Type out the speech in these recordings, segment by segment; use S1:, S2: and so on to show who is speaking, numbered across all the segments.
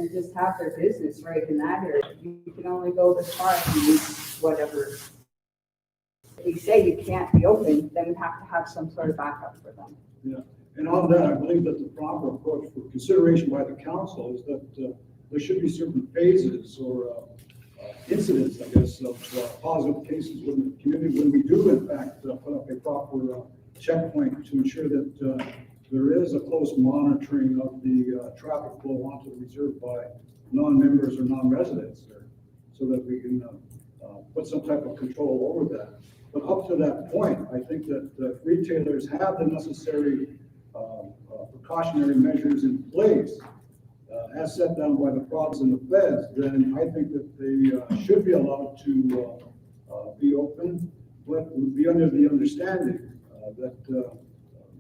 S1: and just have their business right in that area. You can only go this far if you use whatever. If we say you can't be open, then we have to have some sort of backup for them.
S2: Yeah, and on that, I believe that the proper approach for consideration by the council is that there should be certain phases or incidents, I guess, of positive cases within the community when we do in fact put up a proper checkpoint to ensure that there is a close monitoring of the traffic flow onto the reserve by non-members or non-residents there, so that we can put some type of control over that. But up to that point, I think that retailers have the necessary precautionary measures in place as set down by the province and the feds. Then I think that they should be allowed to be open, but be under the understanding that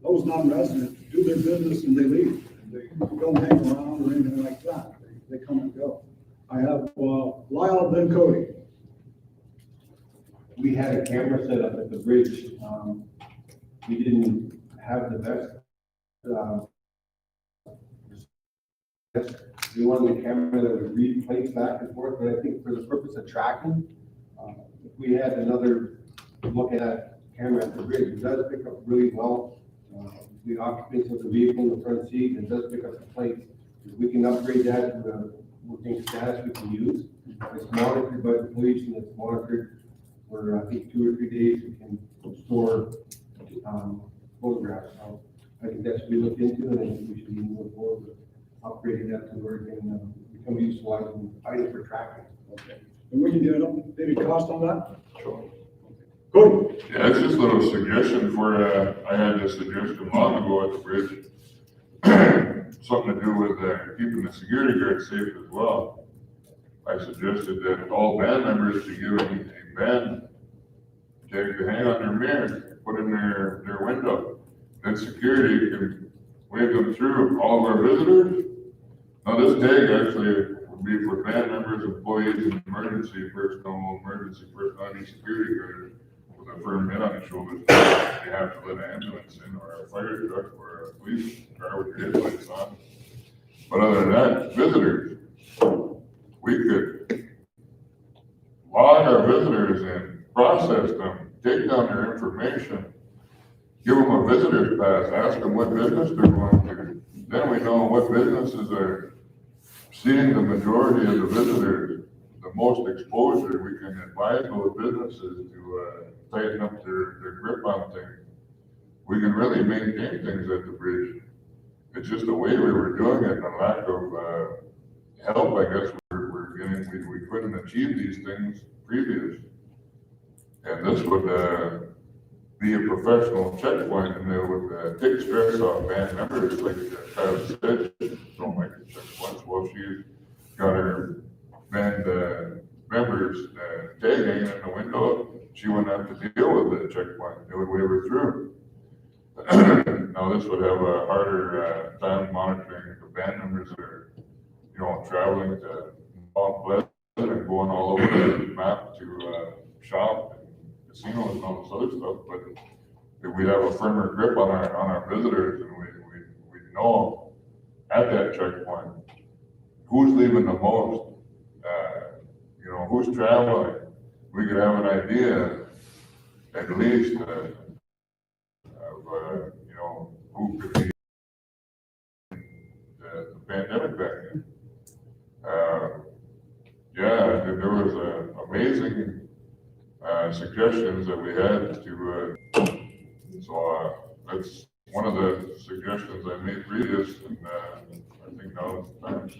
S2: those non-residents do their business and they leave. They don't hang around or anything like that. They come and go. I have Lyle, then Cody.
S3: We had a camera set up at the bridge. We didn't have the best. We wanted a camera that would read plates back and forth, but I think for the purpose of tracking, if we had another look at that camera at the bridge, it does pick up really well. The occupants of the vehicle in the front seat, and does pick up the plates. If we can upgrade that to a working status we can use. It's monitored by the police and it's monitored for I think 2 or 3 days. We can store photographs. So I think that should be looked into, and I think we should be moving forward with upgrading that to where it can become useful item for tracking.
S2: Okay. And we can get an updated cost on that?
S4: Sure.
S2: Cody?
S4: Yeah, it's just a little suggestion for, I had this suggestion long ago at the bridge. Something to do with keeping the security guards safe as well. I suggested that all band members should give a band tag to hang on their mirror, put in their window. Then security can wave them through all of our visitors. Now this tag actually would be for band members, employees, and emergency personnel, any security guard with a firm head on his shoulders. They have to let an ambulance in, or a fire truck, or a police car with your headlights on. But other than that, visitors, we could log our visitors in, process them, take down their information, give them a visitor's pass, ask them what business they're going to. Then we know what businesses are seeing the majority of the visitors, the most exposure. We can advise those businesses to tighten up their grip on things. We can really maintain things at the bridge. It's just the way we were doing it and the lack of help, I guess, we're getting. We couldn't achieve these things previous. And this would be a professional checkpoint, and it would take stress off band members, like Kyle said, don't like the checkpoints. Well, she's got her band members tag hanging in the window. She wouldn't have to deal with the checkpoint. They would wave her through. Now this would have a harder time monitoring the band members that are, traveling to Mount Pleasant and going all over the map to shop and casinos and all this other stuff. But if we'd have a firmer grip on our visitors, and we'd know at that checkpoint who's leaving the most, who's traveling. We could have an idea, at least, of who could be the pandemic back then. There was amazing suggestions that we had to. So that's one of the suggestions I made previous, and I think now it's time to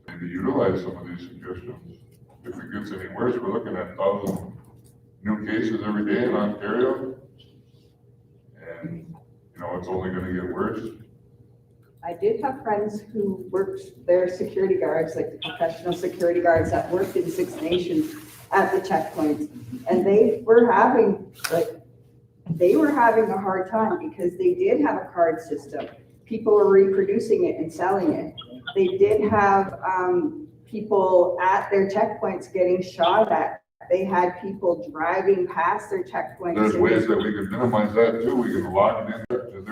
S4: maybe utilize some of these suggestions. If it gets any worse, we're looking at 1,000 new cases every day in Ontario. And, it's only going to get worse.
S1: I did have friends who worked, their security guards, like the professional security guards that worked in Six Nations at the checkpoints. And they were having a hard time because they did have a card system. People were reproducing it and selling it. They did have people at their checkpoints getting shot at. They had people driving past their checkpoints.
S4: There's ways that we can minimize that too. We can log it in to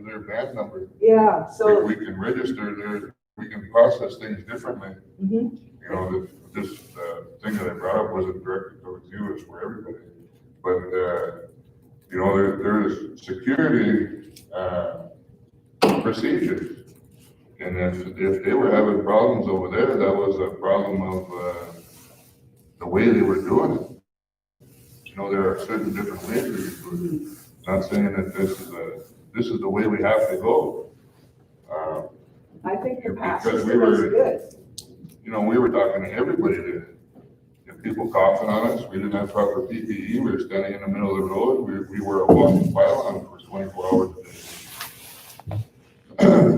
S4: their their band number.
S1: Yeah, so,
S4: We can register there, we can process things differently.
S1: mhm.
S4: You know, this thing that I brought up wasn't directed towards you, it's for everybody. But, you know, there's security, procedures. And if they were having problems over there, that was a problem of, the way they were doing it. You know, there are certain different ways to do it. Not saying that this is the way we have to go.
S1: I think the past
S4: Because we
S1: system is
S4: were-
S1: good.
S4: You know, we were talking to everybody there. If people coughing on us, we didn't have proper PPE, we were standing in the middle of the road, we were a walking pylon for 24 hours a day.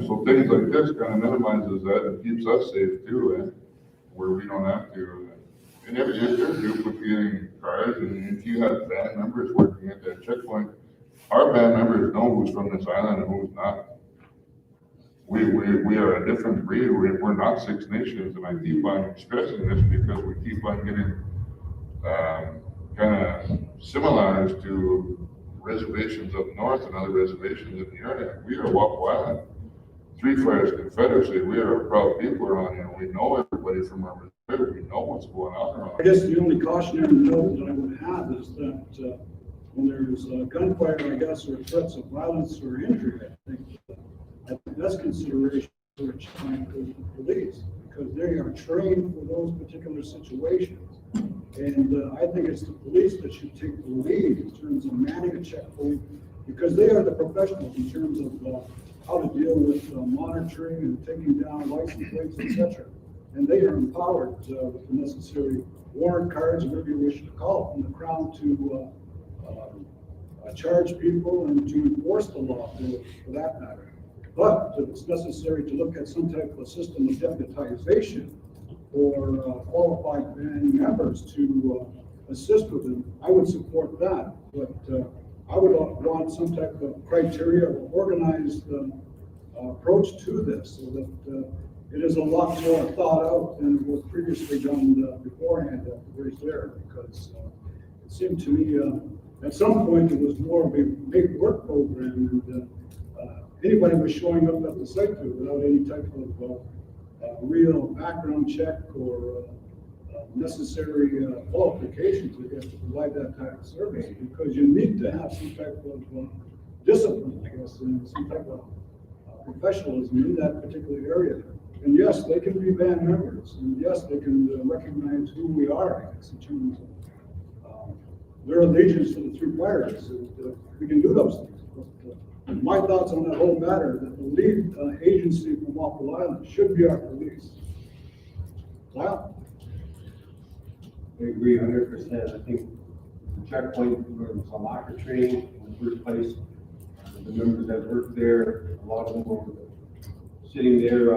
S4: So things like this kind of minimizes that and keeps us safe too, where we don't have to. And if they're duplicating cars, and if you have band members working at that checkpoint, our band members know who's from this island and who's not. We are a different breed, we're not Six Nations, and I keep on stressing this because we keep on getting, kind of similar to reservations up north and other reservations in the area. We are Waco Island, Three Fires Confederacy, we are a proud people around here, we know everybody from our reserve, we know what's going on around
S2: I
S4: here.
S2: guess the only cautionary note that I would have is that, when there's gunfire, I guess, or threats of violence or injury, I think that's consideration for a checkpoint for the police, because they are trained for those particular situations. And I think it's the police that should take the lead in terms of manning a checkpoint, because they are the professionals in terms of how to deal with monitoring and taking down license plates, etc. And they are empowered with the necessary warrant cards, whatever you wish to call it, from the Crown to charge people and to enforce the law for that matter. But if it's necessary to look at some type of a system of deputization or qualified band members to assist with them, I would support that. But I would want some type of criteria or organized approach to this so that it is a lot more thought out than was previously done beforehand at the bridge there, because it seemed to me at some point it was more of a big work program, and anybody was showing up at the site without any type of real background check or necessary qualifications, I guess, to provide that type of service, because you need to have some type of discipline, I guess, and some type of professionalism in that particular area. And yes, they can be band members, and yes, they can recognize who we are, I guess, in terms of their allegiance to the Three Fires, and we can do those things. But my thoughts on that whole matter, that the lead agency from Waffle Island should be our police. Wow.
S3: I agree 100%. I think the checkpoint, there was a lack of training in the first place. The members that worked there, a lot of them were sitting there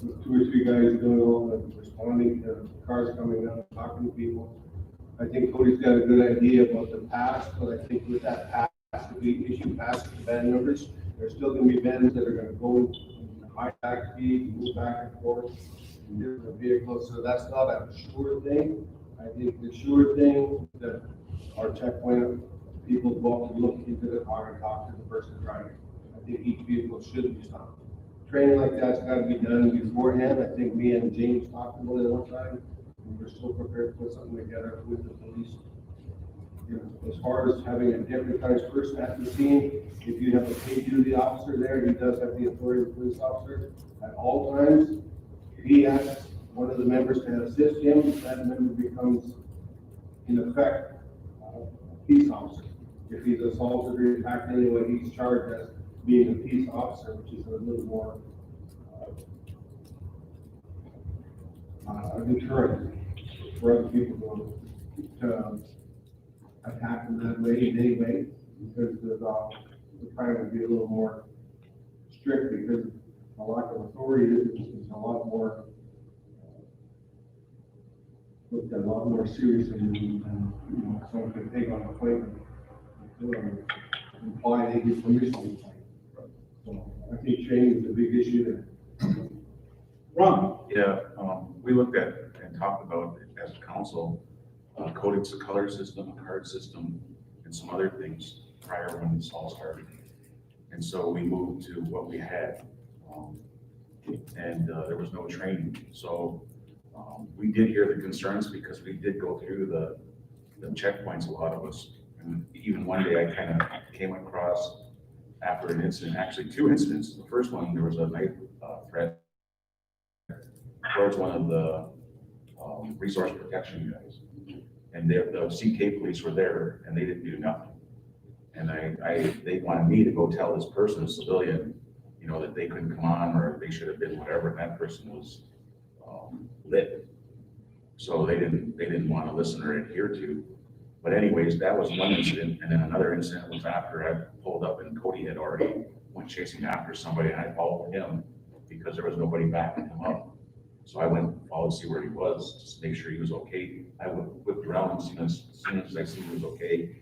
S3: with 2 or 3 guys doing all the responding to cars coming out, talking to people. I think Cody's got a good idea about the past, but I think with that past, if we issue past to band members, there's still gonna be bands that are gonna go in high back speed, move back and forth in different vehicles, so that's not a sure thing. I think the sure thing that our checkpoint people go out and look into the car and talk to the person driving. I think each vehicle should be stopped. Training like that's gotta be done beforehand. I think me and James talked about it one time, and we're still prepared to put something together with the police. You know, as far as having a deputized person at the scene, if you have a paid duty officer there, he does have the authority of the police officer at all times. If he asks one of the members to assist him, that member becomes, in effect, a peace officer. If he's assaulted or attacked anyway, he's charged as being a peace officer, which is a little more deterrent for other people to attack them that way in any way, because they're trying to be a little more strict, because a lack of authority is a lot more looked at a lot more seriously than you know, someone can take on a claim and imply they give permission to fight. So I think training is a big issue there.
S2: Ron?
S5: Yeah, we looked at and talked about it as a council, coding the color system, a card system, and some other things prior when this all started. And so we moved to what we had. And there was no training. So we did hear the concerns because we did go through the checkpoints, a lot of us. And even one day I kind of came across after an incident, actually two incidents. The first one, there was a knife threat towards one of the resource protection guys. And the CK police were there and they didn't do nothing. And they wanted me to go tell this person, a civilian, you know, that they couldn't come on or they should have been whatever, and that person was lit. So they didn't want to listen or adhere to. But anyways, that was one incident, and then another incident was after I pulled up and Cody had already went chasing after somebody, and I followed him because there was nobody backing him up. So I went and followed to see where he was, just to make sure he was okay. I whipped around and as soon as I see he was okay,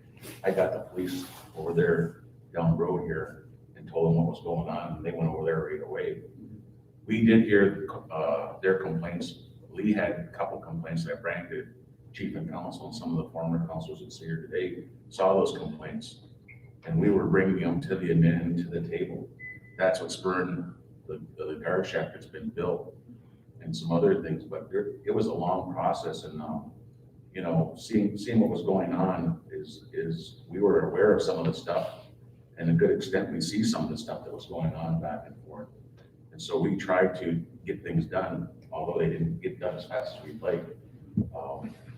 S5: I got the police over there down the road here and told them what was going on, and they went over there right away. We did hear their complaints. Lee had a couple complaints that brought to chief and council, and some of the former councilors that's here today saw those complaints. And we were bringing them to the admin, to the table. That's what spurred the guard shack that's been built and some other things, but it was a long process. And you know, seeing what was going on is we were aware of some of the stuff, and a good extent we see some of the stuff that was going on back and forth. And so we tried to get things done, although they didn't get done as fast as we'd like.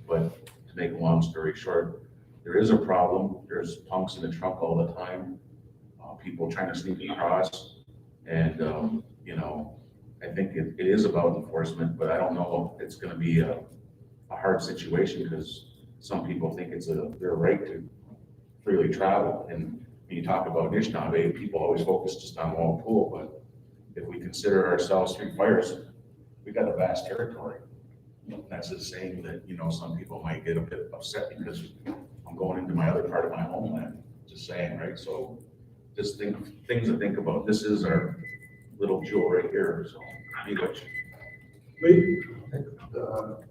S5: But to make a long story short, there is a problem. There's punks in the truck all the time, people trying to sneak across. And, you know, I think it is about enforcement, but I don't know if it's going to be a hard situation because some people think it's their right to freely travel. And when you talk about Anishinaabe, people always focus just on Walpole, but if we consider ourselves Three Fires, we got a vast territory. That's the saying that, you know, some people might get a bit upset because I'm going into my other part of my homeland, just saying, right? So just things to think about. This is our little jewel right here, so be what you.
S2: Lee?